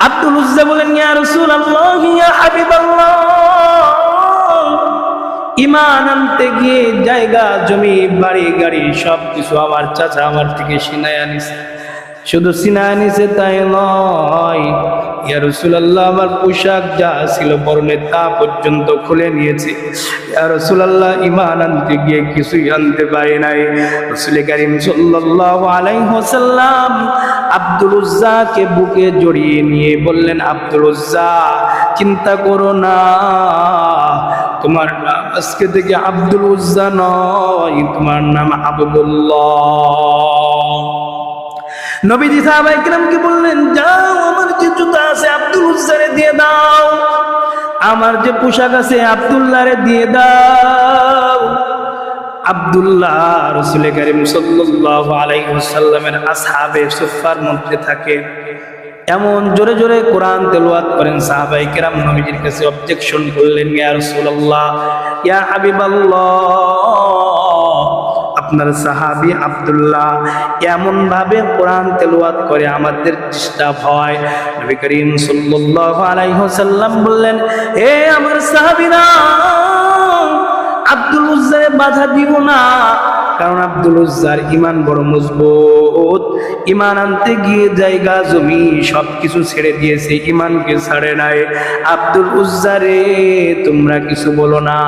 আব্দুল উজ্জা বলেন, ইয়া রাসূলুল্লাহ, ইয়া হাবিবাল্লাহ, ঈমান আনতে গিয়ে জায়গা জমি বাড়ি গাড়ি সবকিছু আমার চাচা আমার থেকে ছিনায় আনিছে। শুধু ছিনায় আনিছে তাই নয়, ইয়া রাসূলুল্লাহ, আমার পোশাক যা ছিল পরনে তা পর্যন্ত খুলে নিয়েছে। ইয়া রাসূলুল্লাহ, ঈমান আনতে গিয়ে কিছুই আনতে পারি নাই। রাসূল কারীম সাল্লাল্লাহু আলাইহি ওয়াসাল্লাম আব্দুল উজ্জাকে বুকে জড়িয়ে নিয়ে বললেন, আব্দুল উজ্জা, চিন্তা করো না, তোমার নাম আজকে থেকে আব্দুল উজ্জা নয়, তোমার নাম আবদুল্লাহ। নবীজি সাহাবায়ে কেরামকে বললেন, যাও, আমার যে জুতা আছে আব্দুল উজ্জারে দিয়ে দাও, আমার যে পোশাক আছে আব্দুল্লাহরে দিয়ে দাও। আব্দুল্লাহ রাসূল কারীম সাল্লাল্লাহু আলাইহি ওয়াসাল্লামের আসহাবে সুফফার মধ্যে থাকে। এমন জোরে জোরে কোরআন তেলাওয়াত করেন, সাহাবায়ে কেরাম নবীজির কাছে অবজেকশন করলেন, ইয়া রাসূলুল্লাহ, ইয়া হাবিবাল্লাহ, আপনার সাহাবী আব্দুল্লাহ এমন ভাবে কোরআন তেলাওয়াত করে আমাদের ডিস্টার্ব হয়। নবী করিম সাল্লাল্লাহু আলাইহি ওয়াসাল্লাম বললেন, হে আমার সাহাবীরা, আব্দুল উজ্জারে বাধা দিব না, কারণ আব্দুল উজ্জার ঈমান বড় মজবুত। ঈমান আনতে গিয়ে জায়গা জমি সবকিছু ছেড়ে দিয়েছে, ঈমানকে ছাড়ে নাই। আব্দুল উজ্জারে তোমরা কিছু বলো না।